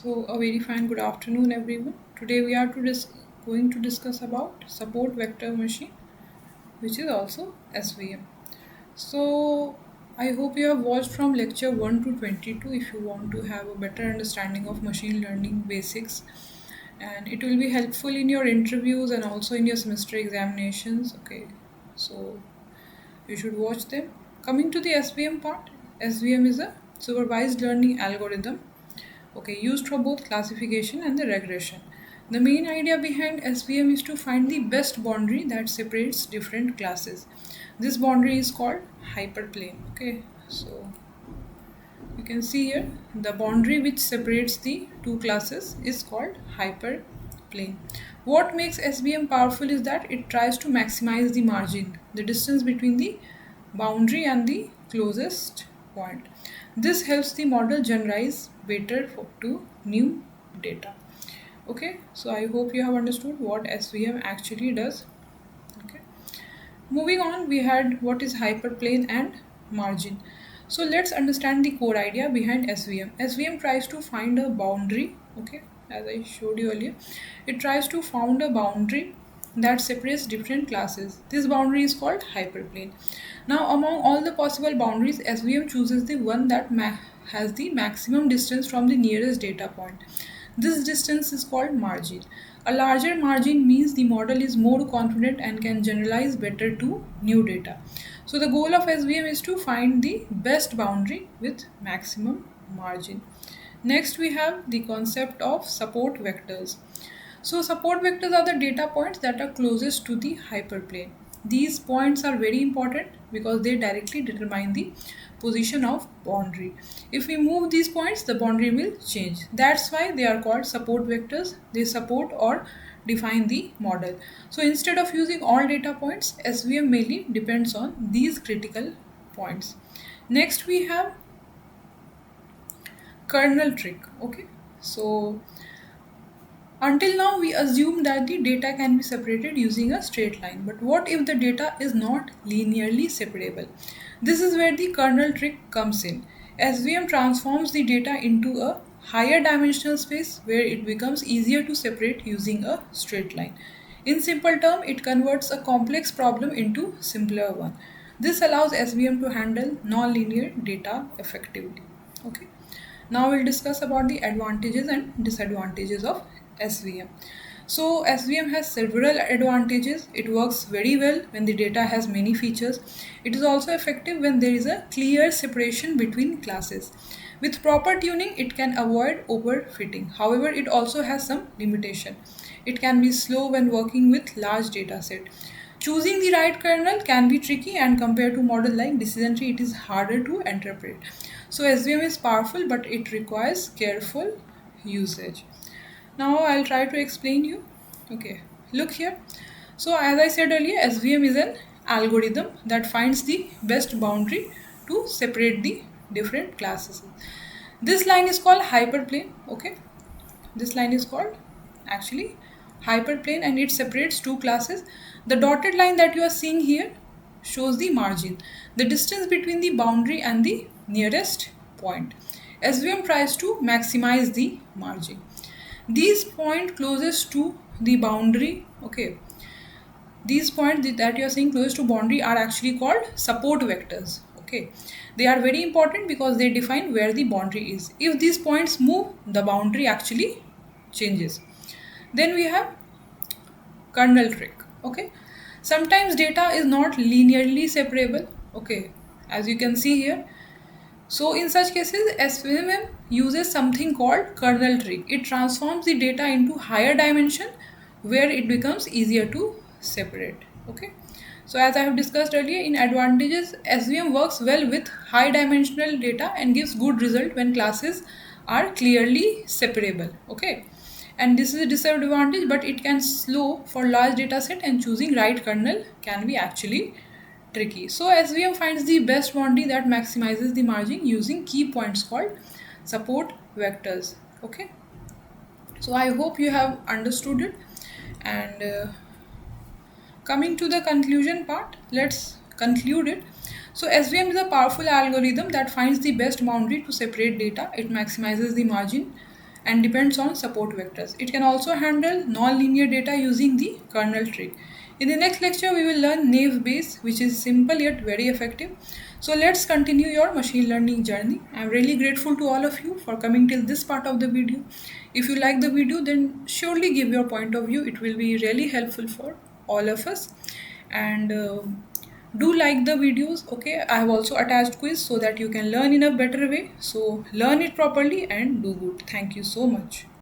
So a very fine good afternoon everyone. Today we are going to discuss about support vector machine, which is also SVM. So I hope you have watched from lecture 1 to 22 if you want to have a better understanding of machine learning basics, and it will be helpful in your interviews and also in your semester examinations. Okay, so you should watch them. Coming to the SVM part, SVM is a supervised learning algorithm, okay, used for both classification and the regression. The main idea behind SVM is to find the best boundary that separates different classes. This boundary is called hyperplane. Okay, so you can see here the boundary which separates the two classes is called hyperplane. What makes SVM powerful is that it tries to maximize the margin, the distance between the boundary and the closest point. This helps the model generalize better to new data. Okay, so I hope you have understood what SVM actually does. Okay. Moving on, we had what is hyperplane and margin. So let's understand the core idea behind SVM. SVM tries to find a boundary, okay, as I showed you earlier. It tries to find a boundary that separates different classes. This boundary is called hyperplane. Now, among all the possible boundaries, SVM chooses the one that has the maximum distance from the nearest data point. This distance is called margin. A larger margin means the model is more confident and can generalize better to new data. So the goal of SVM is to find the best boundary with maximum margin. Next, we have the concept of support vectors. So support vectors are the data points that are closest to the hyperplane. These points are very important because they directly determine the position of boundary. If we move these points, the boundary will change. That's why they are called support vectors. They support or define the model. So instead of using all data points, SVM mainly depends on these critical points. Next, we have kernel trick. Okay, so until now, we assume that the data can be separated using a straight line. But what if the data is not linearly separable? This is where the kernel trick comes in. SVM transforms the data into a higher dimensional space where it becomes easier to separate using a straight line. In simple terms, it converts a complex problem into simpler one. This allows SVM to handle nonlinear data effectively. Okay. Now we'll discuss about the advantages and disadvantages of SVM. So SVM has several advantages. It works very well when the data has many features. It is also effective when there is a clear separation between classes. With proper tuning, it can avoid overfitting. However, it also has some limitation. It can be slow when working with large data set. Choosing the right kernel can be tricky, and compared to model like decision tree, it is harder to interpret. So SVM is powerful, but it requires careful usage. Now I'll try to explain you. Okay, look here. So as I said earlier, SVM is an algorithm that finds the best boundary to separate the different classes. This line is called hyperplane. Okay, this line is called actually hyperplane, and it separates two classes. The dotted line that you are seeing here shows the margin, the distance between the boundary and the nearest point. SVM tries to maximize the margin. These point closest to the boundary, okay, these points that you are seeing close to boundary are actually called support vectors. Okay, they are very important because they define where the boundary is. If these points move, the boundary actually changes. Then we have kernel trick. Okay, sometimes data is not linearly separable. Okay, as you can see here. So in such cases, SVM uses something called kernel trick. It transforms the data into higher dimension where it becomes easier to separate. Okay. So as I have discussed earlier, in advantages, SVM works well with high dimensional data and gives good result when classes are clearly separable. Okay. And this is a disadvantage, but it can slow for large data set, and choosing right kernel can be actually tricky. So SVM finds the best boundary that maximizes the margin using key points called support vectors. Okay. So I hope you have understood it. And coming to the conclusion part, let's conclude it. So SVM is a powerful algorithm that finds the best boundary to separate data. It maximizes the margin and depends on support vectors. It can also handle non-linear data using the kernel trick. In the next lecture, we will learn Naive Bayes, which is simple yet very effective. So let's continue your machine learning journey. I'm really grateful to all of you for coming till this part of the video. If you like the video, then surely give your point of view. It will be really helpful for all of us. And do like the videos. Okay, I have also attached quiz so that you can learn in a better way. So learn it properly and do good. Thank you so much.